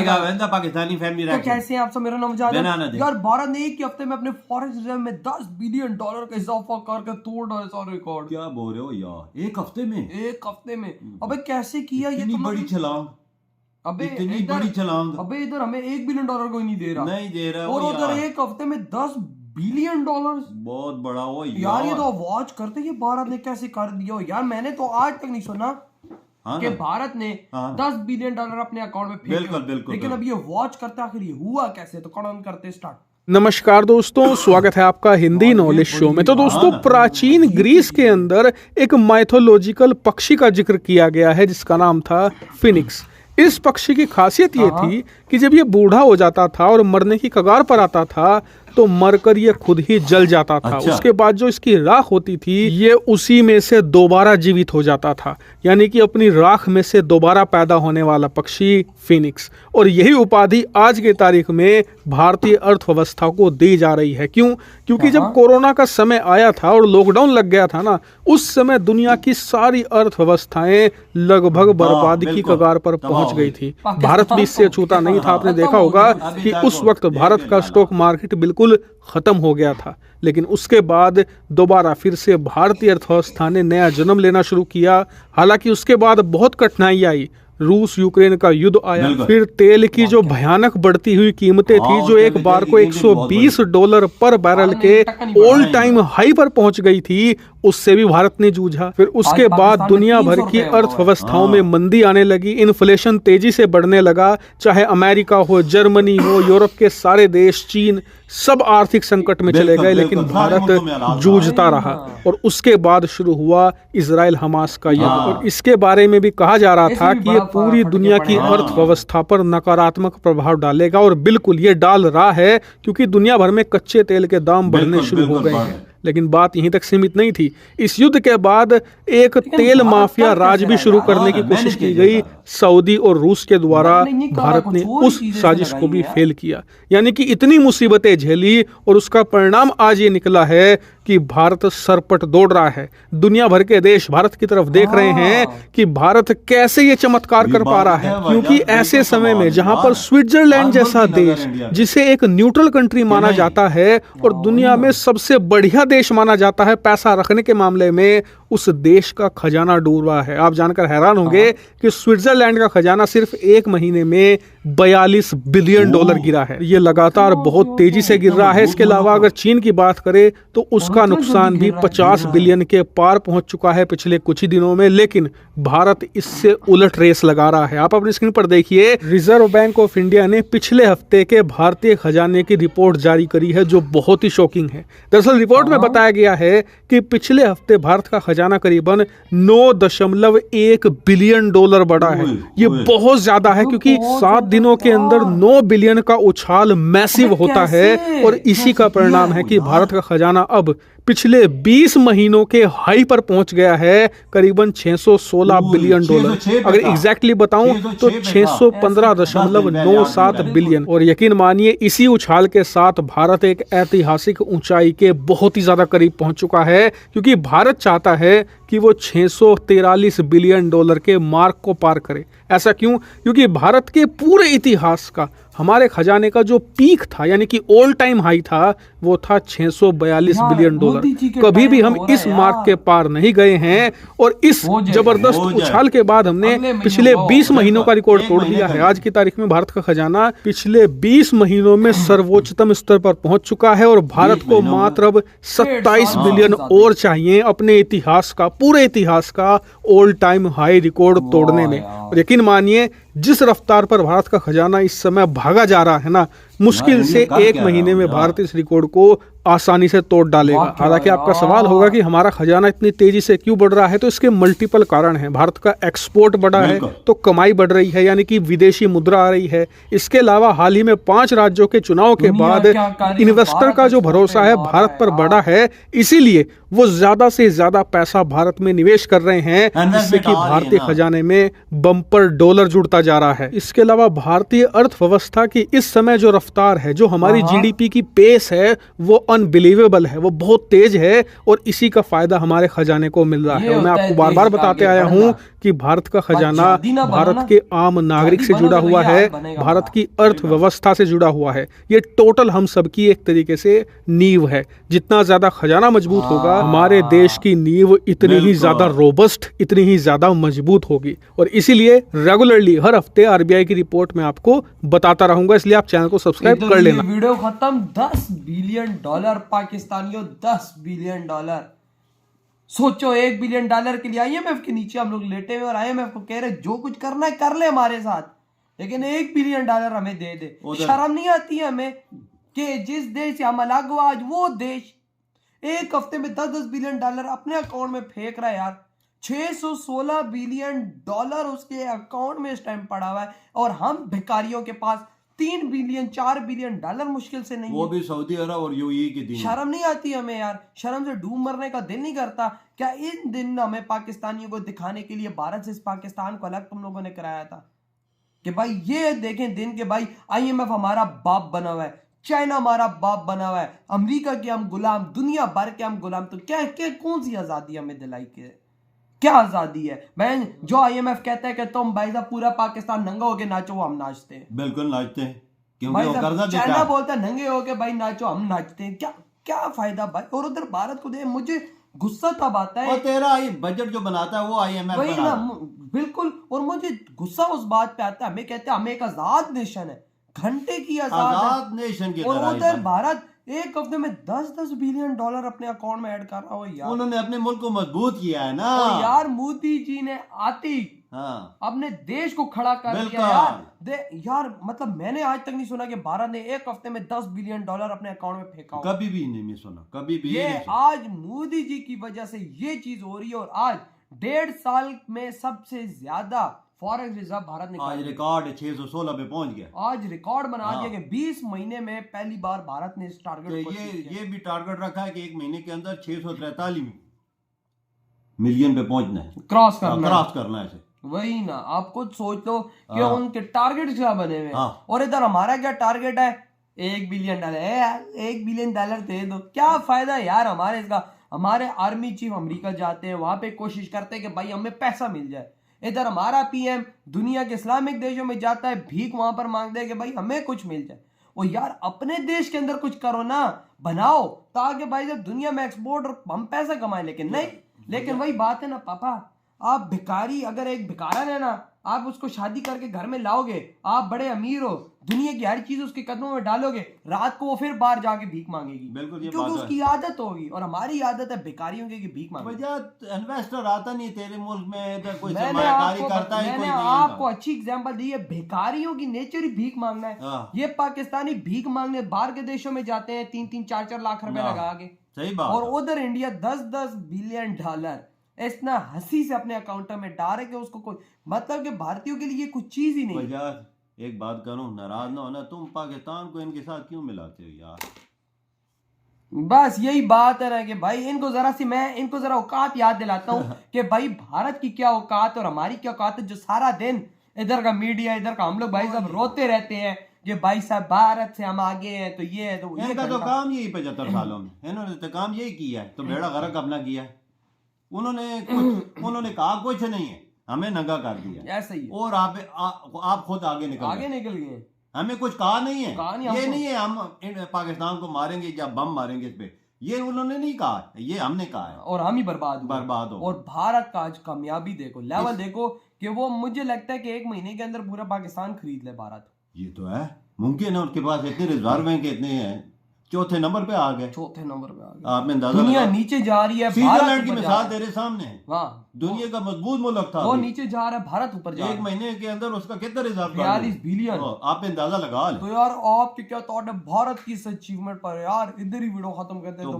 Pakistani family. तो कैसे हैं आप सब? मेरा नाम जाद है यार। भारत ने एक ही हफ्ते में अपने फॉरेन रिजर्व में $10 बिलियन का इजाफा करके तोड़ डाला सारा रिकॉर्ड। क्या बोल रहे हो यार? एक हफ्ते में अबे कैसे किया ये? इतनी बड़ी छलांग, अबे इतनी बड़ी छलांग। अबे इधर हमें $1 बिलियन कोई नहीं दे रहा और उधर एक हफ्ते में $10 बिलियन। बहुत बड़ा हो यार। ये तो वॉच करते कि भारत ने कैसे कर दिया हो यार। मैंने तो आज तक नहीं सुना कि भारत ने $10 बिलियन अपने अकाउंट में फेंके। लेकिन अब ये वॉच करते आखिर ये हुआ कैसे? तो कौन करते स्टार्ट। नमस्कार दोस्तों, स्वागत है आपका हिंदी नॉलेज शो में। तो दोस्तों, प्राचीन ग्रीस के अंदर एक माइथोलॉजिकल पक्षी का जिक्र किया गया है जिसका नाम था फिनिक्स। इस पक्षी की खासियत ये थी कि जब ये बूढ़ा हो जाता था और मरने की कगार पर आता था तो मरकर ये खुद ही जल जाता था। उसके बाद जो इसकी राख होती थी ये उसी में से दोबारा जीवित हो जाता था, यानी कि अपनी राख में से दोबारा पैदा होने वाला पक्षी फिनिक्स। और यही उपाधि आज के तारीख में भारतीय अर्थव्यवस्था को दी जा रही है। क्यों? क्योंकि जब कोरोना का समय आया था और लॉकडाउन लग गया था ना, उस समय दुनिया की सारी अर्थव्यवस्थाएं लगभग बर्बादी की कगार पर पहुंच गई थी। भारत भी इससे अछूता नहीं था। आपने देखा होगा कि उस वक्त भारत का स्टॉक मार्केट बिल्कुल खत्म हो गया था। लेकिन उसके बाद दोबारा फिर से भारतीय अर्थव्यवस्था ने नया जन्म लेना शुरू किया। हालांकि उसके बाद बहुत कठिनाई आई। रूस यूक्रेन का युद्ध आया, फिर तेल की जो भयानक बढ़ती हुई कीमतें थी, जो एक बार को $120 पर बैरल के ऑल टाइम हाई पर पहुंच गई थी, उससे भी भारत ने जूझा। फिर उसके बाद दुनिया भर की अर्थव्यवस्थाओं में मंदी आने लगी, इन्फ्लेशन तेजी से बढ़ने लगा। चाहे अमेरिका हो, जर्मनी हो, यूरोप के सारे देश, चीन, सब आर्थिक संकट में चले गए। लेकिन भारत जूझता रहा और उसके बाद शुरू हुआ इजराइल हमास का युद्ध। और इसके बारे में भी कहा जा रहा था कि ये पूरी दुनिया की अर्थव्यवस्था पर नकारात्मक प्रभाव डालेगा, और बिल्कुल ये डाल रहा है, क्योंकि दुनिया भर में कच्चे तेल के दाम बढ़ने शुरू हो गए हैं। लेकिन बात यहीं तक सीमित नहीं थी। इस युद्ध के बाद एक तेल माफिया राज भी शुरू करने की कोशिश की गई सऊदी और रूस के द्वारा। भारत ने उस साजिश को भी फेल किया, यानी कि इतनी मुसीबतें झेली और उसका परिणाम आज ये निकला है कि भारत सरपट दौड़ रहा है। दुनिया भर के देश भारत की तरफ देख रहे हैं कि भारत कैसे ये चमत्कार कर पा रहा है। क्योंकि ऐसे समय में जहां पर स्विट्जरलैंड जैसा देश, जिसे एक न्यूट्रल कंट्री माना जाता है और दुनिया में सबसे बढ़िया देश माना जाता है पैसा रखने के मामले में, उस देश का खजाना डूब रहा है। आप जानकर हैरान होंगे कि स्विट्जरलैंड का खजाना सिर्फ एक महीने में $42 बिलियन गिरा है। ये लगातार बहुत तेजी से गिर रहा है। इसके अलावा अगर चीन की बात करें तो उसका नुकसान भी 50 बिलियन के पार पहुंच चुका है पिछले कुछ ही दिनों में। लेकिन भारत इससे उलट रेस लगा रहा है। आप अपनी स्क्रीन पर देखिए, रिजर्व बैंक ऑफ इंडिया ने पिछले हफ्ते के भारतीय खजाने की रिपोर्ट जारी करी है, जो बहुत ही शॉकिंग है। दरअसल रिपोर्ट में बताया गया है कि पिछले हफ्ते भारत का खजाना करीबन $9.1 बिलियन बढ़ा है। ये बहुत ज्यादा है, क्योंकि 7 दिनों के अंदर 9 बिलियन का उछाल मैसिव होता है। और इसी का परिणाम है कि भारत का खजाना अब पिछले 20 महीनों के हाई पर पहुंच गया है, करीबन $616 बिलियन। अगर एग्जैक्टली बताऊं तो $615.97 बिलियन। और यकीन मानिए, इसी उछाल के साथ भारत एक ऐतिहासिक ऊंचाई के बहुत ही ज्यादा करीब पहुंच चुका है, क्योंकि भारत चाहता है कि वो $643 बिलियन के मार्क को पार करे। ऐसा क्यों? क्योंकि भारत के पूरे इतिहास का हमारे खजाने का जो पीक था, यानी कि ऑल टाइम हाई था, वो था $642 बिलियन। कभी भी हम इस मार्क के पार नहीं गए हैं। और इस जबरदस्त उछाल के बाद हमने पिछले 20 महीनों का रिकॉर्ड तोड़ दिया है। आज की तारीख में भारत का खजाना पिछले 20 महीनों में सर्वोच्चतम स्तर पर पहुंच चुका है। और भारत को मात्र अब 27 बिलियन और चाहिए अपने इतिहास का, पूरे इतिहास का ऑल टाइम हाई रिकॉर्ड तोड़ने में। और यकीन मानिए, जिस रफ्तार पर भारत का खजाना इस समय भागा जा रहा है ना, मुश्किल से 1 महीने में भारत इस रिकॉर्ड को आसानी से तोड़ डालेगा। हालांकि आपका सवाल होगा कि हमारा खजाना इतनी तेजी से क्यों बढ़ रहा है, तो इसके मल्टीपल कारण हैं। भारत का एक्सपोर्ट बढ़ा है तो कमाई बढ़ रही है, यानी कि विदेशी मुद्रा आ रही है। इसके अलावा हाल ही में 5 राज्यों के चुनाव के बाद इन्वेस्टर का जो भरोसा है भारत पर बढ़ा है, इसीलिए वो ज्यादा से ज्यादा पैसा भारत में निवेश कर रहे हैं, जिससे कि भारतीय खजाने में बम्पर डॉलर जुड़ता जा रहा है। इसके अलावा भारतीय अर्थव्यवस्था की इस समय जो रफ्तार है, जो हमारी जीडीपी की पेस है, वो अनबिलीवेबल है, वो बहुत तेज है और इसी का फायदा हमारे खजाने को मिल रहा है। और मैं आपको बार बार बताते आया हूँ कि भारत का खजाना भारत के आम नागरिक से जुड़ा हुआ है, भारत की अर्थव्यवस्था से जुड़ा हुआ है। ये टोटल हम सबकी एक तरीके से नींव है। जितना ज्यादा खजाना मजबूत होगा, हमारे देश की नींव इतनी ही ज्यादा रोबस्ट, इतनी ही ज्यादा मजबूत होगी। और इसीलिए रेगुलरली हर हफ्ते आरबीआई की रिपोर्ट में आपको बताता रहूंगा, इसलिए आप चैनल को सब्सक्राइब कर लेना। वीडियो खत्म। $10 बिलियन पाकिस्तानियों, $10 बिलियन। सोचो, $1 बिलियन के लिए आईएमएफ के नीचे हम लोग लेटे हुए और आईएमएफ को कह रहे जो कुछ करना है कर ले हमारे साथ, लेकिन $1 बिलियन हमें दे दे। शर्म नहीं आती है हमें कि जिस देश से हम अलग हुआ, आज वो देश एक हफ्ते में $10 बिलियन अपने अकाउंट में फेंक रहा है यार। $616 बिलियन उसके अकाउंट में इस टाइम पड़ा हुआ है और हम भिखारियों के पास $3 बिलियन $4 बिलियन मुश्किल से नहीं, वो भी सऊदी अरब और यूएई के दिन। शर्म नहीं आती हमें यार? शर्म से डूब मरने का दिल नहीं करता क्या? इन दिन हमें पाकिस्तानियों को दिखाने के लिए भारत से इस पाकिस्तान को अलग तुम लोगों ने कराया था कि भाई ये देखें दिन के भाई आईएमएफ हमारा बाप बना हुआ है, चाइना हमारा बाप बना हुआ है, अमेरिका के हम गुलाम, दुनिया भर के हम गुलाम। तो क्या क्या कौन सी आजादी हमें दिलाई के? क्या आजादी है? बहन, जो आईएमएफ कहता है कि तुम भाई साहब पूरा पाकिस्तान नंगा होके नाचो, वो हम नाचते हैं। बिल्कुल नाचते हैं, क्योंकि भाई वो कर्जा साहब देता चाइना है। बोलता है नंगे होके भाई नाचो, हम नाचते हैं। क्या क्या फायदा भाई? और उधर भारत को दे, मुझे गुस्सा तब आता है। और तेरा बजट जो बनाता है वो आईएमएफ वही बनाता ना, बिल्कुल। और मुझे गुस्सा उस बात पे आता है, हमें कहते हैं हमें एक आजाद नेशन है, घंटे की आजाद नेशन की और तरह उधर भारत एक हफ्ते में $10 बिलियन अपने अकाउंट में ऐड कर रहा हो यार। उन्होंने अपने मुल्क को मजबूत किया है ना। और यार मोदी जी ने आती अपने देश को खड़ा कर दिया यार। यार मतलब मैंने आज तक नहीं सुना कि भारत ने एक हफ्ते में $10 बिलियन अपने अकाउंट में फेंका हो। कभी भी नहीं सुना, कभी भी। ये आज मोदी जी की वजह से ये चीज हो रही है। और आज 1.5 साल में सबसे ज्यादा फॉरेक्स रिजर्व भारत ने आज रिकॉर्ड 616 पे पहुंच गया। आज रिकॉर्ड बना दिया कि 20 महीने में पहली बार भारत ने इस टारगेट को ये भी टारगेट रखा है कि एक महीने के अंदर 643 मिलियन पे पहुंचना है, क्रॉस करना है। वही ना, आप खुद सोच लो कि उनके टारगेट क्या बने हुए। और इधर हमारा क्या टारगेट है? $1 बिलियन। $1 बिलियन दे दो, क्या फायदा यार हमारे इसका? हमारे आर्मी चीफ अमेरिका जाते हैं, वहां पे कोशिश करते हैं कि भाई हमें पैसा मिल जाए। इधर हमारा पीएम दुनिया के इस्लामिक देशों में जाता है, भीख वहां पर मांगते हैं कि भाई हमें कुछ मिल जाए। और यार अपने देश के अंदर कुछ करो ना, बनाओ, ताकि भाई जब दुनिया में एक्सपोर्ट और हम पैसा कमाए। लेकिन नहीं, लेकिन वही बात है ना पापा, आप भिखारी, अगर एक भिखारन है ना, आप उसको शादी करके घर में लाओगे, आप बड़े अमीर हो, दुनिया की हर चीज उसके कदमों में डालोगे, रात को वो फिर बाहर जाके भीख मांगेगी। बिल्कुल, क्योंकि उसकी आदत होगी। और हमारी आदत है भिखारियों की भीख मांगने। इन्वेस्टर आता नहीं तेरे मुल्क में, इधर कोई सरमायाकारी करता है। मैंने आपको अच्छी एग्जांपल दी है, भिखारियों की नेचर ही भीख मांगना है। ये पाकिस्तानी भीख मांगने बाहर के देशों में जाते हैं 3-3, 4-4 लाख रुपए लगा के। सही बात। और उधर इंडिया $10 बिलियन इतना हंसी से अपने अकाउंट में डाल के उसको कोई मतलब कि भारतीयों के लिए कुछ चीज ही नहीं। यार एक बात करूं, नाराज ना होना, तुम पाकिस्तान को इनके साथ क्यों मिलाते हो यार? बस यही बात है ना कि भाई मैं इनको जरा औकात याद दिलाता हूँ कि भाई भारत की क्या औकात और हमारी क्या औकात है। जो सारा दिन इधर का मीडिया, इधर का हम लोग भाई सब रोते रहते हैं कि भाई साहब भारत से हम आगे हैं, तो ये है तो ये। इनका तो काम यही 75 सालों में इन्होंने तो काम यही किया है, तो बेड़ा गर्क अपना किया है। उन्होंने कहा कुछ नहीं है, हमें नंगा कर दिया ऐसा ही। और आप खुद आगे निकल गए। हमें कुछ कहा नहीं है, ये नहीं है हम पाकिस्तान को मारेंगे या बम मारेंगे इस पे, ये उन्होंने नहीं कहा, ये हमने कहा है। और हम ही बर्बाद हो। और भारत का आज कामयाबी देखो, लेवल देखो कि वो, मुझे लगता है कि 1 महीने के अंदर पूरा पाकिस्तान खरीद ले भारत। ये तो है, मुमकिन है। उनके पास इतने रिजर्व हैं कि इतने हैं, चौथे नंबर पे आ गए। आपने अंदाजा दुनिया नीचे जा रही है, स्विट्जरलैंड की मिसाल तेरे सामने है। दुनिया का मजबूत मुल्क था, वो नीचे जा रहा है, भारत ऊपर जा रहा है। 1 महीने के अंदर उसका कितना रिजर्व? 42 बिलियन। आप अंदाजा लगा ले। तो यार आपके क्या थॉट है भारत की इस अचीवमेंट पर? यार इधर ही वीडियो खत्म करते हैं। तो